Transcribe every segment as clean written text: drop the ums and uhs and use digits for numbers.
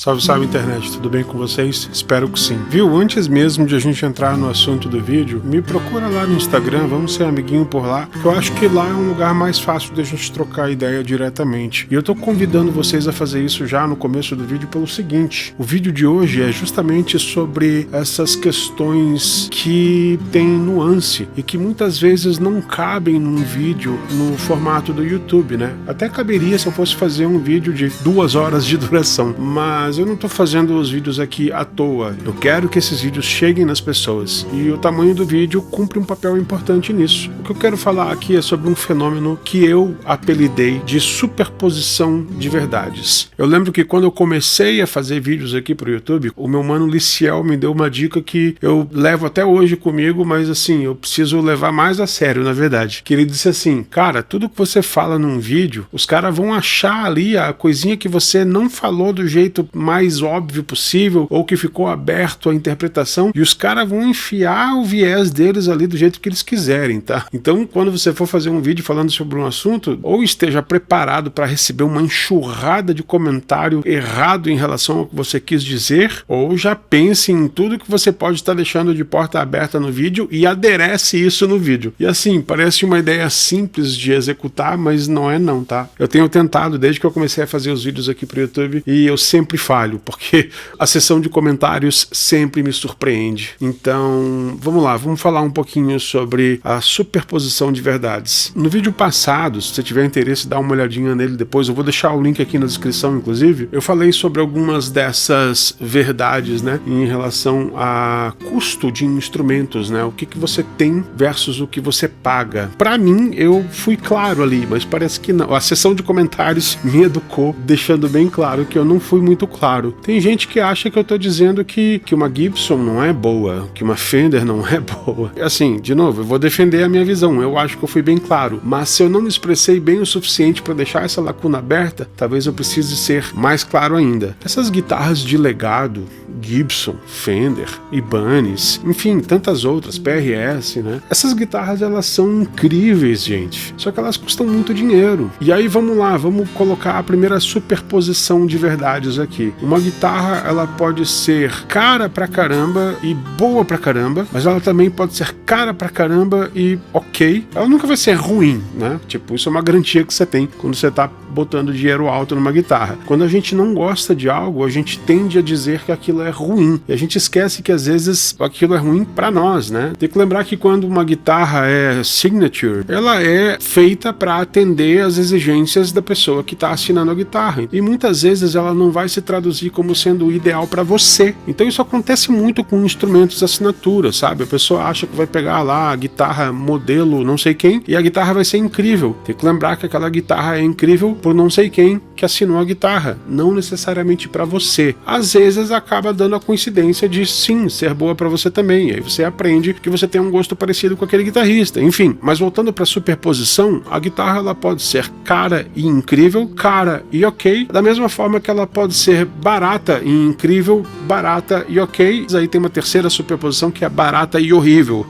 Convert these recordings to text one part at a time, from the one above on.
Salve, salve internet, tudo bem com vocês? Espero que sim. Viu? Antes mesmo de a gente entrar no assunto do vídeo, me procura lá no Instagram, vamos ser amiguinho por lá, que eu acho que lá é um lugar mais fácil de a gente trocar ideia diretamente. E eu tô convidando vocês a fazer isso já no começo do vídeo pelo seguinte: o vídeo de hoje é justamente sobre essas questões que têm nuance e que muitas vezes não cabem num vídeo no formato do YouTube, né? Até caberia se eu fosse fazer um vídeo de 2 horas de duração, mas eu não tô fazendo os vídeos aqui à toa. Eu quero que esses vídeos cheguem nas pessoas e o tamanho do vídeo cumpre um papel importante nisso. O que eu quero falar aqui é sobre um fenômeno que eu apelidei de superposição de verdades. Eu lembro que quando eu comecei a fazer vídeos aqui pro YouTube, o meu mano Liciel me deu uma dica que eu levo até hoje comigo, mas assim, eu preciso levar mais a sério, na verdade. Que ele disse assim: cara, tudo que você fala num vídeo, os caras vão achar ali a coisinha que você não falou do jeito mais óbvio possível, ou que ficou aberto à interpretação, e os caras vão enfiar o viés deles ali do jeito que eles quiserem, tá? Então, quando você for fazer um vídeo falando sobre um assunto, ou esteja preparado para receber uma enxurrada de comentário errado em relação ao que você quis dizer, ou já pense em tudo que você pode estar deixando de porta aberta no vídeo e aderece isso no vídeo. E assim, parece uma ideia simples de executar, mas não é não, tá? Eu tenho tentado desde que eu comecei a fazer os vídeos aqui pro YouTube e eu sempre falho, porque a seção de comentários sempre me surpreende. Então, vamos lá, vamos falar um pouquinho sobre a superposição de verdades. No vídeo passado, se você tiver interesse, dá uma olhadinha nele depois, eu vou deixar o link aqui na descrição, inclusive. Eu falei sobre algumas dessas verdades, né, em relação a custo de instrumentos, né, o que você tem versus o que você paga. Pra mim, eu fui claro ali, mas parece que não. A seção de comentários me educou, deixando bem claro que eu não fui muito claro. Tem gente que acha que eu tô dizendo que uma Gibson não é boa, que uma Fender não é boa. Assim, de novo, eu vou defender a minha visão, eu acho que eu fui bem claro, mas se eu não me expressei bem o suficiente para deixar essa lacuna aberta, talvez eu precise ser mais claro ainda. Essas guitarras de legado, Gibson, Fender, Ibanez, enfim, tantas outras, PRS, né? Essas guitarras, elas são incríveis, gente. Só que elas custam muito dinheiro. E aí, vamos lá, vamos colocar a primeira superposição de verdades aqui. Uma guitarra, ela pode ser cara pra caramba e boa pra caramba, mas ela também pode ser cara pra caramba e ok. Ela nunca vai ser ruim, né? Tipo, isso é uma garantia que você tem quando você tá botando dinheiro alto numa guitarra. Quando a gente não gosta de algo, a gente tende a dizer que aquilo é ruim. E a gente esquece que às vezes aquilo é ruim pra nós, né? Tem que lembrar que quando uma guitarra é signature, ela é feita para atender às exigências da pessoa que tá assinando a guitarra. E muitas vezes ela não vai se traduzir como sendo o ideal para você. Então isso acontece muito com instrumentos de assinatura, sabe? A pessoa acha que vai pegar lá a guitarra modelo não sei quem e a guitarra vai ser incrível. Tem que lembrar que aquela guitarra é incrível por não sei quem que assinou a guitarra, não necessariamente para você. Às vezes acaba dando a coincidência de sim, ser boa para você também. E aí você aprende que você tem um gosto parecido com aquele guitarrista. Enfim, mas voltando para superposição, a guitarra ela pode ser cara e incrível, cara e ok, da mesma forma que ela pode ser barata e incrível, barata e ok. Aí tem uma terceira superposição que é barata e horrível.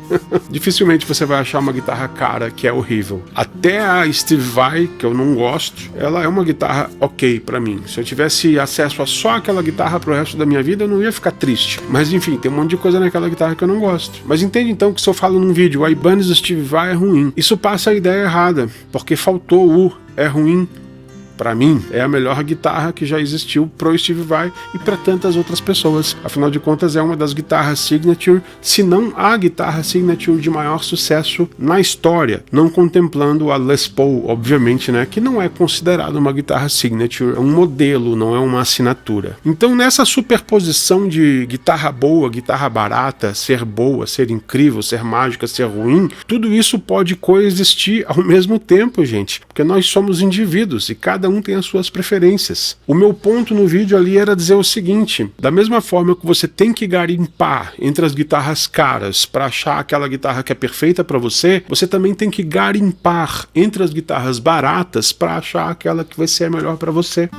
Dificilmente você vai achar uma guitarra cara que é horrível. Até a Steve Vai, que eu não gosto, ela é uma guitarra ok pra mim. Se eu tivesse acesso a só aquela guitarra pro resto da minha vida, eu não ia ficar triste. Mas enfim, tem um monte de coisa naquela guitarra que eu não gosto. Mas entende então que se eu falo num vídeo, a Ibanez do Steve Vai é ruim, isso passa a ideia errada, porque faltou o é ruim. Pra mim, é a melhor guitarra que já existiu pro Steve Vai e para tantas outras pessoas. Afinal de contas, é uma das guitarras signature, se não a guitarra signature de maior sucesso na história, não contemplando a Les Paul, obviamente, né, que não é considerada uma guitarra signature, é um modelo, não é uma assinatura. Então, nessa superposição de guitarra boa, guitarra barata, ser boa, ser incrível, ser mágica, ser ruim, tudo isso pode coexistir ao mesmo tempo, gente, porque nós somos indivíduos e cada um tem as suas preferências. O meu ponto no vídeo ali era dizer o seguinte: da mesma forma que você tem que garimpar entre as guitarras caras para achar aquela guitarra que é perfeita para você, você também tem que garimpar entre as guitarras baratas para achar aquela que vai ser a melhor para você.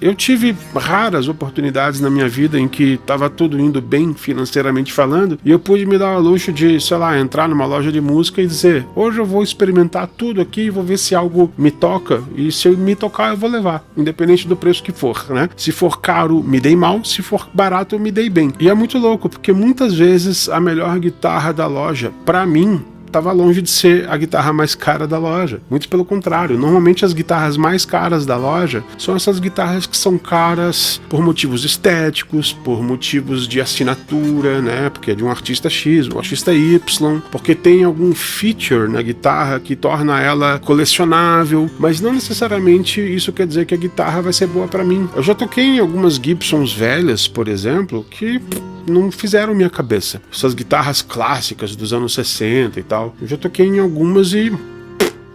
Eu tive raras oportunidades na minha vida em que estava tudo indo bem financeiramente falando, e eu pude me dar o luxo de, sei lá, entrar numa loja de música e dizer, hoje eu vou experimentar tudo aqui e vou ver se algo me toca, e se eu me tocar eu vou levar, independente do preço que for, né? Se for caro, me dei mal, se for barato, eu me dei bem. E é muito louco, porque muitas vezes a melhor guitarra da loja, pra mim, estava longe de ser a guitarra mais cara da loja. Muito pelo contrário, normalmente as guitarras mais caras da loja são essas guitarras que são caras por motivos estéticos, por motivos de assinatura, né? Porque é de um artista X, um artista Y, porque tem algum feature na guitarra que torna ela colecionável, mas não necessariamente isso quer dizer que a guitarra vai ser boa para mim. Eu já toquei em algumas Gibsons velhas, por exemplo, que não fizeram minha cabeça. Essas guitarras clássicas dos anos 60 e tal. Eu já toquei em algumas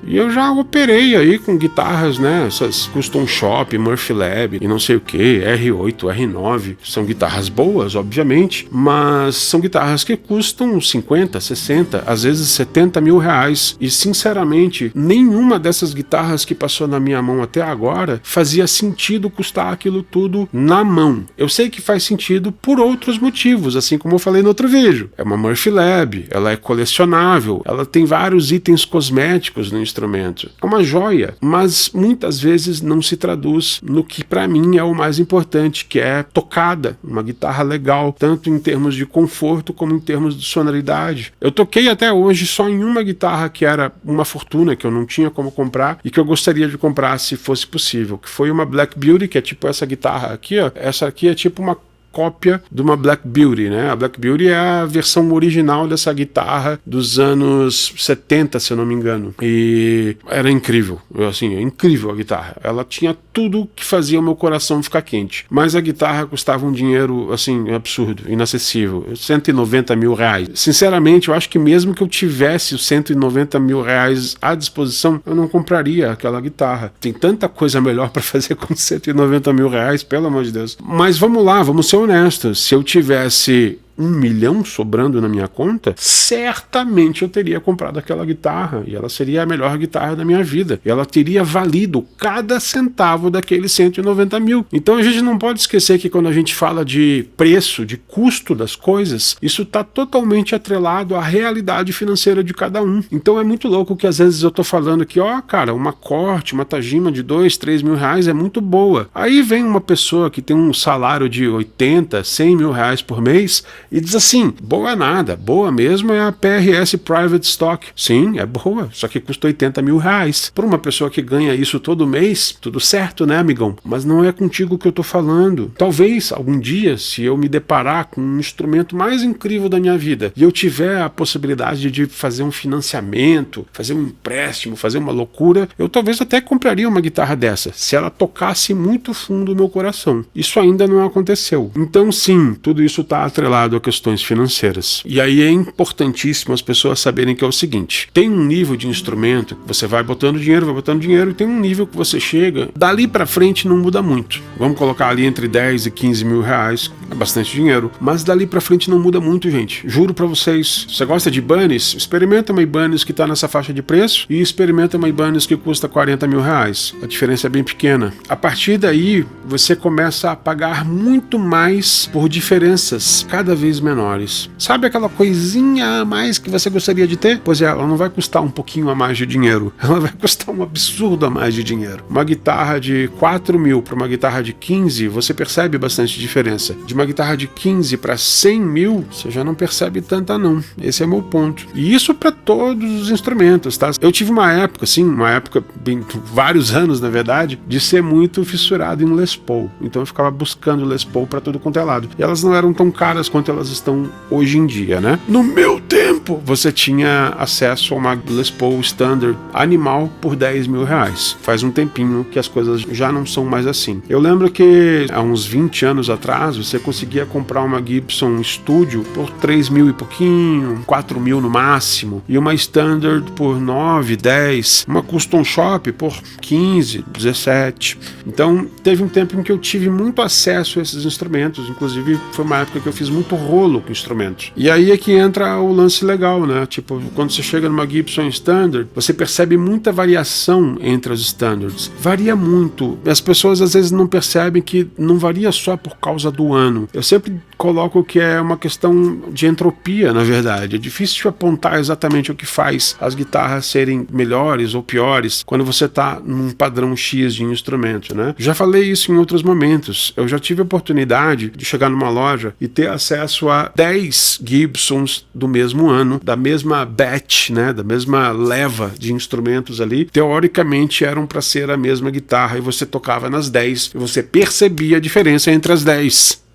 e eu já operei aí com guitarras, né? Essas Custom Shop, Murphy Lab e não sei o que, R8, R9. São guitarras boas, obviamente, mas são guitarras que custam 50, 60, às vezes 70 mil reais. E, sinceramente, nenhuma dessas guitarras que passou na minha mão até agora fazia sentido custar aquilo tudo na mão. Eu sei que faz sentido por outros motivos, assim como eu falei no outro vídeo. É uma Murphy Lab, ela é colecionável, ela tem vários itens cosméticos no instrumento. É uma joia, mas muitas vezes não se traduz no que para mim é o mais importante, que é tocada, uma guitarra legal, tanto em termos de conforto como em termos de sonoridade. Eu toquei até hoje só em uma guitarra que era uma fortuna, que eu não tinha como comprar e que eu gostaria de comprar se fosse possível, que foi uma Black Beauty, que é tipo essa guitarra aqui, ó. Essa aqui é tipo uma cópia de uma Black Beauty, né? A Black Beauty é a versão original dessa guitarra dos anos 70, se eu não me engano. E era incrível, assim, incrível a guitarra. Ela tinha tudo que fazia o meu coração ficar quente. Mas a guitarra custava um dinheiro, assim, absurdo, inacessível. 190 mil reais. Sinceramente, eu acho que mesmo que eu tivesse os 190 mil reais à disposição, eu não compraria aquela guitarra. Tem tanta coisa melhor para fazer com 190 mil reais, pelo amor de Deus. Mas vamos lá, vamos ser honestos, se eu tivesse 1 milhão sobrando na minha conta, certamente eu teria comprado aquela guitarra e ela seria a melhor guitarra da minha vida. E ela teria valido cada centavo daqueles 190 mil. Então a gente não pode esquecer que quando a gente fala de preço, de custo das coisas, isso está totalmente atrelado à realidade financeira de cada um. Então é muito louco que às vezes eu tô falando que, ó, cara, uma corte, uma Tajima de 2, 3 mil reais é muito boa. Aí vem uma pessoa que tem um salário de 80, 100 mil reais por mês e diz assim, boa nada, boa mesmo é a PRS Private Stock. Sim, é boa, só que custa 80 mil reais. Para uma pessoa que ganha isso todo mês, tudo certo, né, amigão? Mas não é contigo que eu tô falando. Talvez, algum dia, se eu me deparar com um instrumento mais incrível da minha vida e eu tiver a possibilidade de fazer um financiamento, fazer um empréstimo, fazer uma loucura, eu talvez até compraria uma guitarra dessa, se ela tocasse muito fundo o meu coração. Isso ainda não aconteceu. Então, sim, tudo isso está atrelado a questões financeiras. E aí é importantíssimo as pessoas saberem que é o seguinte, tem um nível de instrumento que você vai botando dinheiro, e tem um nível que você chega, dali pra frente não muda muito. Vamos colocar ali entre 10 e 15 mil reais, é bastante dinheiro, mas dali pra frente não muda muito, gente. Juro pra vocês, você gosta de Ibanez? Experimenta uma Ibanez que tá nessa faixa de preço e experimenta uma Ibanez que custa 40 mil reais. A diferença é bem pequena. A partir daí, você começa a pagar muito mais por diferenças cada vez menores. Sabe aquela coisinha a mais que você gostaria de ter? Pois é, ela não vai custar um pouquinho a mais de dinheiro, ela vai custar um absurdo a mais de dinheiro. Uma guitarra de 4 mil para uma guitarra de 15, você percebe bastante diferença. De uma guitarra de 15 para 100 mil, você já não percebe tanta não. Esse é o meu ponto. E isso para todos os instrumentos, tá? Eu tive uma época, bem, vários anos na verdade, de ser muito fissurado em Les Paul. Então eu ficava buscando Les Paul para tudo quanto é lado. E elas não eram tão caras quanto elas estão hoje em dia, né? No meu tempo, você tinha acesso a uma Les Paul Standard animal por 10 mil reais. Faz um tempinho que as coisas já não são mais assim. Eu lembro que há uns 20 anos atrás, você conseguia comprar uma Gibson Studio por 3 mil e pouquinho, 4 mil no máximo, e uma Standard por 9, 10, uma Custom Shop por 15, 17. Então teve um tempo em que eu tive muito acesso a esses instrumentos, inclusive foi uma época que eu fiz muito rolo com instrumentos. E aí é que entra o lance legal, né? Tipo, quando você chega numa Gibson Standard, você percebe muita variação entre as Standards. Varia muito. As pessoas às vezes não percebem que não varia só por causa do ano. Eu sempre coloco que é uma questão de entropia, na verdade. É difícil apontar exatamente o que faz as guitarras serem melhores ou piores quando você está num padrão X de instrumento, né? Já falei isso em outros momentos. Eu já tive a oportunidade de chegar numa loja e ter acesso a 10 Gibsons do mesmo ano, da mesma batch, né? Da mesma leva de instrumentos ali. Teoricamente eram para ser a mesma guitarra, e você tocava nas 10 e você percebia a diferença entre as 10.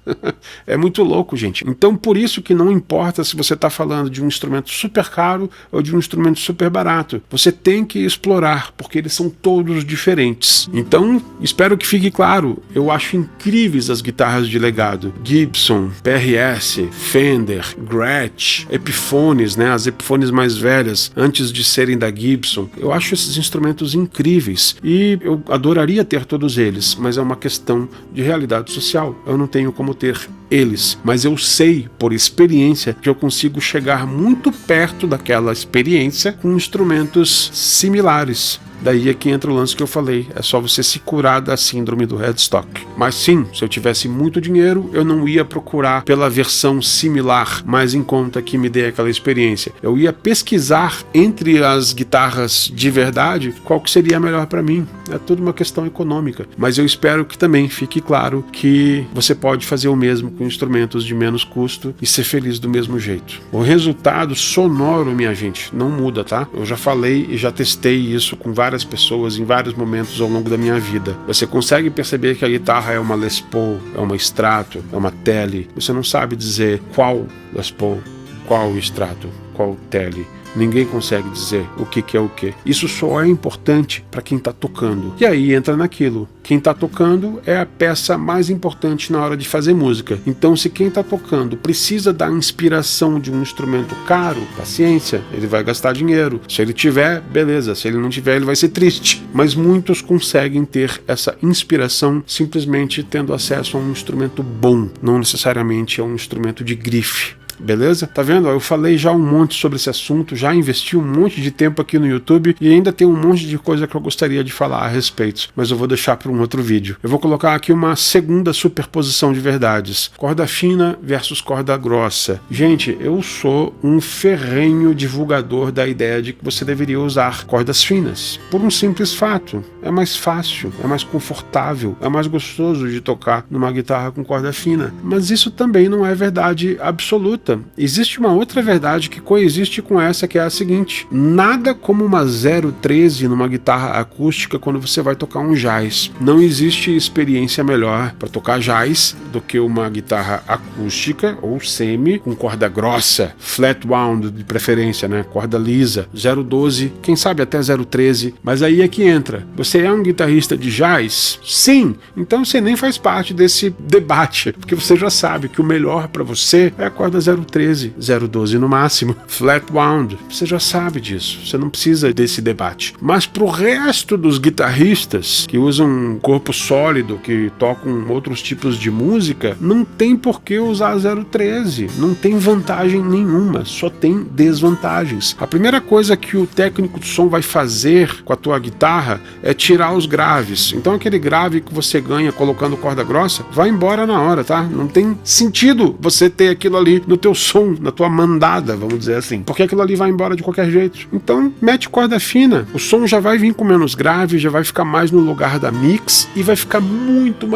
É muito louco, gente. Então, por isso que não importa se você está falando de um instrumento super caro ou de um instrumento super barato. Você tem que explorar, porque eles são todos diferentes. Então, espero que fique claro. Eu acho incríveis as guitarras de legado. Gibson, PRS, Fender, Gretsch, Epiphones, né? As Epiphones mais velhas, antes de serem da Gibson. Eu acho esses instrumentos incríveis. E eu adoraria ter todos eles, mas é uma questão de realidade social. Eu não tenho como ter eles, mas eu sei por experiência que eu consigo chegar muito perto daquela experiência com instrumentos similares. Daí é que entra o lance que eu falei, é só você se curar da síndrome do headstock. Mas sim, se eu tivesse muito dinheiro, eu não ia procurar pela versão similar, mais em conta que me dê aquela experiência. Eu ia pesquisar entre as guitarras de verdade qual que seria a melhor para mim. É tudo uma questão econômica. Mas eu espero que também fique claro que você pode fazer o mesmo com instrumentos de menos custo e ser feliz do mesmo jeito. O resultado sonoro, minha gente, não muda, tá? Eu já falei e já testei isso com várias pessoas em vários momentos ao longo da minha vida. Você consegue perceber que a guitarra é uma Les Paul, é uma Strato, é uma Tele. Você não sabe dizer qual Les Paul, qual Strato, qual Tele. Ninguém consegue dizer o que é o que. Isso só é importante para quem está tocando. E aí entra naquilo. Quem está tocando é a peça mais importante na hora de fazer música. Então, se quem está tocando precisa da inspiração de um instrumento caro, paciência, ele vai gastar dinheiro. Se ele tiver, beleza. Se ele não tiver, ele vai ser triste. Mas muitos conseguem ter essa inspiração simplesmente tendo acesso a um instrumento bom, não necessariamente a um instrumento de grife. Beleza? Tá vendo? Eu falei já um monte sobre esse assunto, já investi um monte de tempo aqui no YouTube e ainda tem um monte de coisa que eu gostaria de falar a respeito, mas eu vou deixar para um outro vídeo. Eu vou colocar aqui uma segunda superposição de verdades. Corda fina versus corda grossa. Gente, eu sou um ferrenho divulgador da ideia de que você deveria usar cordas finas. Por um simples fato. É mais fácil, é mais confortável, é mais gostoso de tocar numa guitarra com corda fina. Mas isso também não é verdade absoluta. Existe uma outra verdade que coexiste com essa, que é a seguinte: nada como uma 013 numa guitarra acústica quando você vai tocar um jazz. Não existe experiência melhor para tocar jazz do que uma guitarra acústica ou semi com corda grossa, flat wound de preferência, né? Corda lisa, 012, quem sabe até 013, mas aí é que entra. Você é um guitarrista de jazz? Sim! Então você nem faz parte desse debate, porque você já sabe que o melhor para você é a corda 013, 012 no máximo, flat wound. Você já sabe disso, você não precisa desse debate. Mas pro resto dos guitarristas que usam um corpo sólido, que tocam outros tipos de música, não tem por que usar 013, não tem vantagem nenhuma, só tem desvantagens. A primeira coisa que o técnico de som vai fazer com a tua guitarra é tirar os graves. Então aquele grave que você ganha colocando corda grossa, vai embora na hora, tá? Não tem sentido você ter aquilo ali no teu som, na tua mandada, vamos dizer assim, porque aquilo ali vai embora de qualquer jeito. Então, mete corda fina, o som já vai vir com menos grave, já vai ficar mais no lugar da mix e vai ficar muito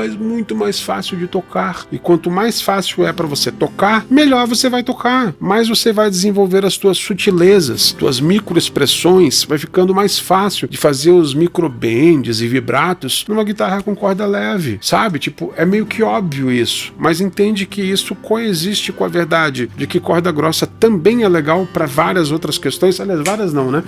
mais fácil de tocar. E quanto mais fácil é para você tocar, melhor você vai tocar, mais você vai desenvolver as tuas sutilezas, tuas microexpressões, vai ficando mais fácil de fazer os microbends e vibratos numa guitarra com corda leve, sabe? Tipo, é meio que óbvio isso, mas entende que isso coexiste com a verdade de que corda grossa também é legal para várias outras questões, aliás, várias não, né?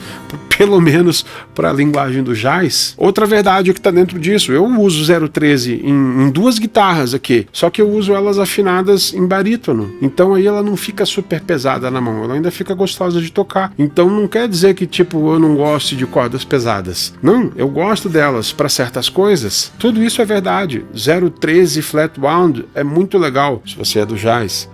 pelo menos para a linguagem do jazz. Outra verdade que está dentro disso, eu uso 013 em duas guitarras aqui, só que eu uso elas afinadas em barítono, então aí ela não fica super pesada na mão, ela ainda fica gostosa de tocar. Então não quer dizer que tipo eu não gosto de cordas pesadas, não, eu gosto delas para certas coisas. Tudo isso é verdade. 013 flat wound é muito legal se você é do jazz.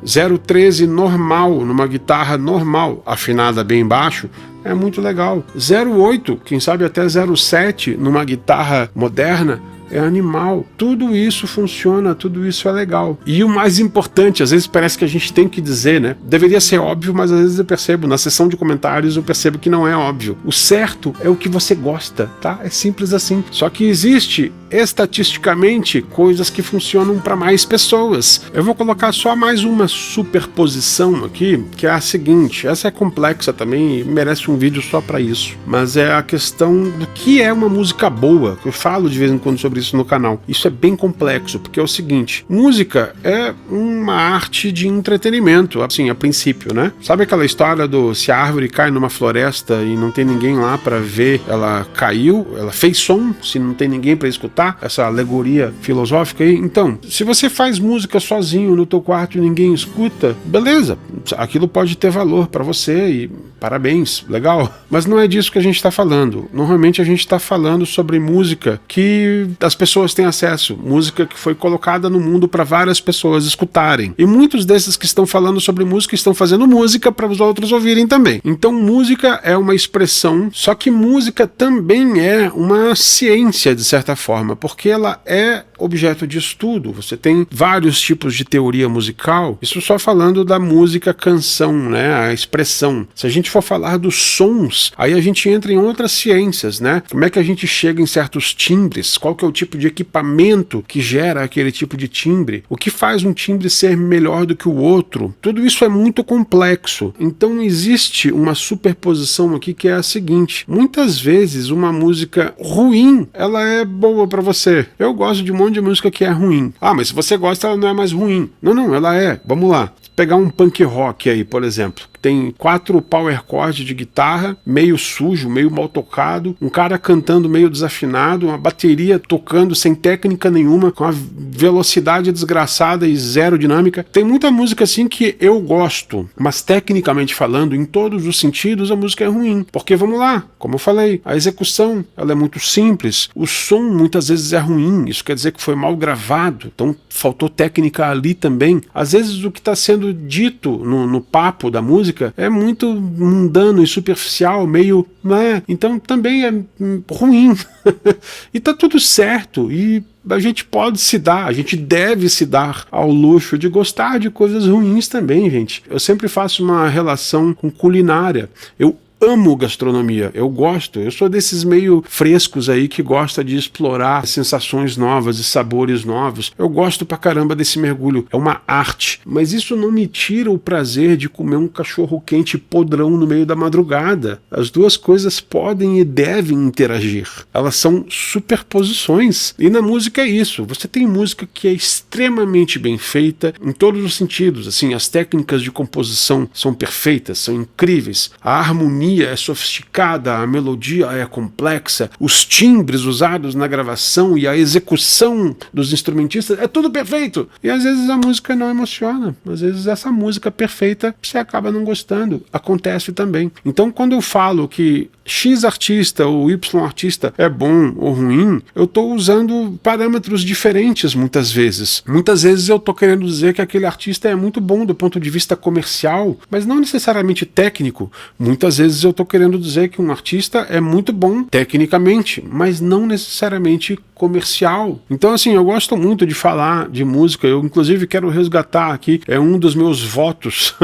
013 normal, numa guitarra normal, afinada bem baixo, é muito legal. 08, quem sabe até 07 numa guitarra moderna, é animal. Tudo isso funciona, tudo isso é legal. E o mais importante, às vezes parece que a gente tem que dizer, né? Deveria ser óbvio, mas às vezes eu percebo, na seção de comentários eu percebo que não é óbvio. O certo é o que você gosta, tá? É simples assim. Só que existe, estatisticamente, coisas que funcionam para mais pessoas. Eu vou colocar só mais uma superposição aqui, que é a seguinte. Essa é complexa também e merece um vídeo só para isso. Mas é a questão do que é uma música boa, que eu falo de vez em quando sobre isso no canal. Isso é bem complexo, porque é o seguinte, música é uma arte de entretenimento, assim, a princípio, né? Sabe aquela história do se a árvore cai numa floresta e não tem ninguém lá para ver, ela caiu, ela fez som, se não tem ninguém para escutar, essa alegoria filosófica aí? Então, se você faz música sozinho no teu quarto e ninguém escuta, beleza, aquilo pode ter valor para você e parabéns, legal. Mas não é disso que a gente está falando. Normalmente a gente está falando sobre música que as pessoas têm acesso, música que foi colocada no mundo para várias pessoas escutarem. E muitos desses que estão falando sobre música estão fazendo música para os outros ouvirem também. Então música é uma expressão, só que música também é uma ciência de certa forma, porque ela é objeto de estudo. Você tem vários tipos de teoria musical, isso só falando da música canção, né, a expressão. Se a gente for falar dos sons, aí a gente entra em outras ciências, né? Como é que a gente chega em certos timbres? Qual que é o tipo de equipamento que gera aquele tipo de timbre? O que faz um timbre ser melhor do que o outro? Tudo isso é muito complexo. Então existe uma superposição aqui que é a seguinte. Muitas vezes uma música ruim, ela é boa para você. Eu gosto de um monte de música que é ruim. Ah, mas se você gosta, ela não é mais ruim. Não, ela é. Vamos lá. Pegar um punk rock aí, por exemplo. Tem 4 power chords de guitarra, meio sujo, meio mal tocado, um cara cantando meio desafinado, uma bateria tocando sem técnica nenhuma, com uma velocidade desgraçada e zero dinâmica. Tem muita música assim que eu gosto, mas tecnicamente falando, em todos os sentidos, a música é ruim. Porque, vamos lá, como eu falei, a execução ela é muito simples, o som muitas vezes é ruim, isso quer dizer que foi mal gravado, então faltou técnica ali também. Às vezes o que está sendo dito no papo da música é muito mundano e superficial, meio, né? Então também é ruim. E tá tudo certo, e a gente pode se dar, a gente deve se dar ao luxo de gostar de coisas ruins também, gente. Eu sempre faço uma relação com culinária. Eu amo gastronomia, eu gosto, eu sou desses meio frescos aí que gosta de explorar sensações novas e sabores novos. Eu gosto pra caramba desse mergulho, é uma arte, mas isso não me tira o prazer de comer um cachorro quente podrão no meio da madrugada. As duas coisas podem e devem interagir, elas são superposições, e na música é isso. Você tem música que é extremamente bem feita em todos os sentidos, assim, as técnicas de composição são perfeitas, são incríveis, a harmonia é sofisticada, a melodia é complexa, os timbres usados na gravação e a execução dos instrumentistas é tudo perfeito. E às vezes a música não emociona, às vezes essa música perfeita você acaba não gostando, acontece também. Então quando eu falo que X artista ou Y artista é bom ou ruim, eu estou usando parâmetros diferentes muitas vezes. Muitas vezes eu estou querendo dizer que aquele artista é muito bom do ponto de vista comercial, mas não necessariamente técnico. Muitas vezes eu estou querendo dizer que um artista é muito bom tecnicamente, mas não necessariamente comercial. Então assim, eu gosto muito de falar de música, eu inclusive quero resgatar aqui, é um dos meus votos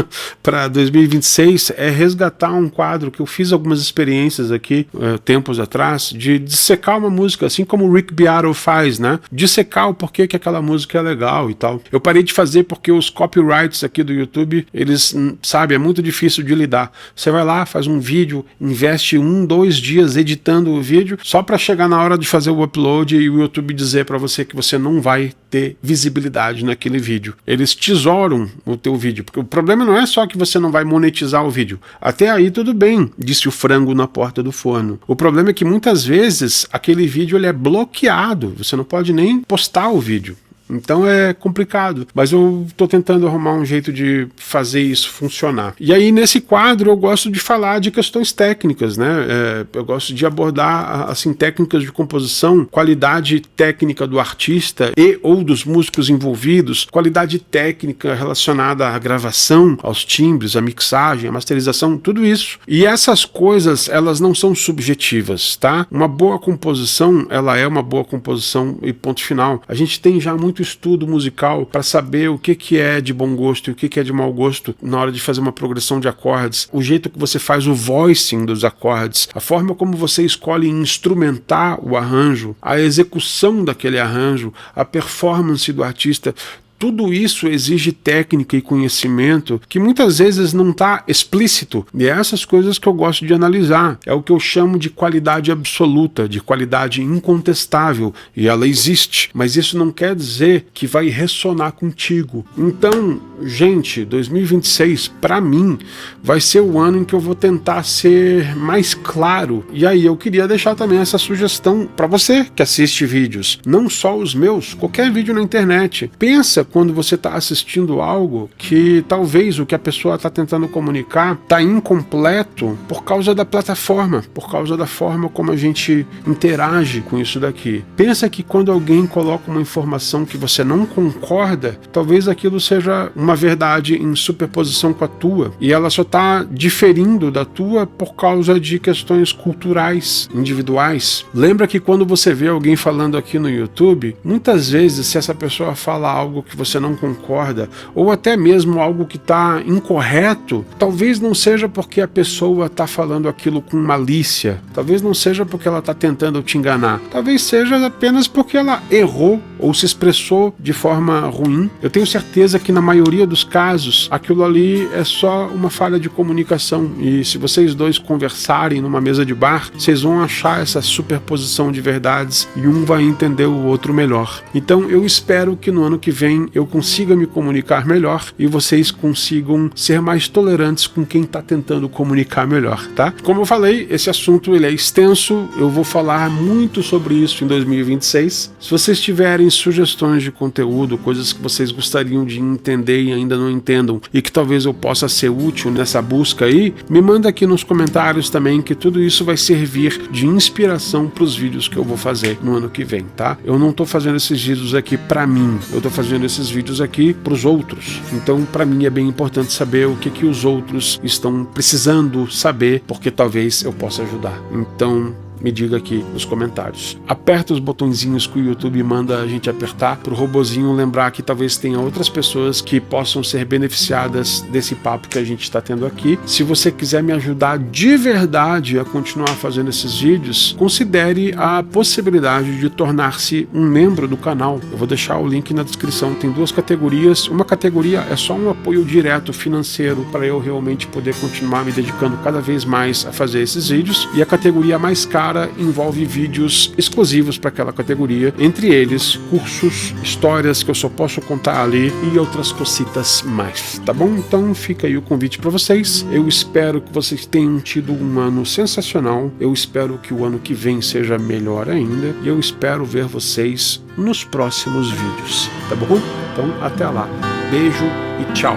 para 2026, é resgatar um quadro que eu fiz algumas experiências aqui, tempos atrás, de dissecar uma música, assim como o Rick Beato faz, né? Dissecar o porquê que aquela música é legal e tal. Eu parei de fazer porque os copyrights aqui do YouTube, eles, sabe, é muito difícil de lidar. Você vai lá, faz um vídeo, investe 1, 2 dias editando o vídeo, só para chegar na hora de fazer o upload e o YouTube dizer para você que você não vai ter visibilidade naquele vídeo. Eles tesouram o teu vídeo, porque o problema não é só que você não vai monetizar o vídeo. Até aí tudo bem, disse o frango na porta do forno. O problema é que muitas vezes aquele vídeo ele é bloqueado, você não pode nem postar o vídeo. Então é complicado, mas eu tô tentando arrumar um jeito de fazer isso funcionar. E aí nesse quadro eu gosto de falar de questões técnicas, né? Eu gosto de abordar assim técnicas de composição, qualidade técnica do artista e ou dos músicos envolvidos, qualidade técnica relacionada à gravação, aos timbres, à mixagem, à masterização, tudo isso. E essas coisas, elas não são subjetivas, tá? Uma boa composição, ela é uma boa composição e ponto final. A gente tem já muito estudo musical para saber o que é de bom gosto e o que é de mau gosto na hora de fazer uma progressão de acordes, o jeito que você faz o voicing dos acordes, a forma como você escolhe instrumentar o arranjo, a execução daquele arranjo, a performance do artista. Tudo isso exige técnica e conhecimento que muitas vezes não está explícito. E é essas coisas que eu gosto de analisar. É o que eu chamo de qualidade absoluta, de qualidade incontestável. E ela existe. Mas isso não quer dizer que vai ressonar contigo. Então, gente, 2026, para mim, vai ser o ano em que eu vou tentar ser mais claro. E aí eu queria deixar também essa sugestão para você que assiste vídeos. Não só os meus, qualquer vídeo na internet. Pensa quando você está assistindo algo que talvez o que a pessoa está tentando comunicar está incompleto por causa da plataforma, por causa da forma como a gente interage com isso daqui. Pensa que quando alguém coloca uma informação que você não concorda, talvez aquilo seja uma verdade em superposição com a tua, e ela só está diferindo da tua por causa de questões culturais, individuais. Lembra que quando você vê alguém falando aqui no YouTube, muitas vezes se essa pessoa fala algo que você não concorda, ou até mesmo algo que está incorreto, talvez não seja porque a pessoa está falando aquilo com malícia, talvez não seja porque ela está tentando te enganar, talvez seja apenas porque ela errou ou se expressou de forma ruim. Eu tenho certeza que na maioria dos casos, aquilo ali é só uma falha de comunicação, e se vocês dois conversarem numa mesa de bar, vocês vão achar essa superposição de verdades e um vai entender o outro melhor. Então eu espero que no ano que vem eu consiga me comunicar melhor e vocês consigam ser mais tolerantes com quem está tentando comunicar melhor, tá? Como eu falei, esse assunto ele é extenso, eu vou falar muito sobre isso em 2026. Se vocês tiverem sugestões de conteúdo, coisas que vocês gostariam de entender e ainda não entendam e que talvez eu possa ser útil nessa busca aí, me manda aqui nos comentários também, que tudo isso vai servir de inspiração para os vídeos que eu vou fazer no ano que vem, tá? Eu não estou fazendo esses vídeos aqui para mim, eu estou fazendo esses vídeos aqui para os outros. Então, para mim é bem importante saber o que os outros estão precisando saber, porque talvez eu possa ajudar. Então, me diga aqui nos comentários. Aperta os botõezinhos que o YouTube manda a gente apertar para o robozinho lembrar que talvez tenha outras pessoas que possam ser beneficiadas desse papo que a gente está tendo aqui. Se você quiser me ajudar de verdade a continuar fazendo esses vídeos, considere a possibilidade de tornar-se um membro do canal. Eu vou deixar o link na descrição. Tem duas categorias. Uma categoria é só um apoio direto financeiro para eu realmente poder continuar me dedicando cada vez mais a fazer esses vídeos, e a categoria mais cara envolve vídeos exclusivos para aquela categoria, entre eles cursos, histórias que eu só posso contar ali e outras cositas mais, tá bom? Então fica aí o convite para vocês. Eu espero que vocês tenham tido um ano sensacional, eu espero que o ano que vem seja melhor ainda, e eu espero ver vocês nos próximos vídeos, tá bom? Então até lá, beijo e tchau!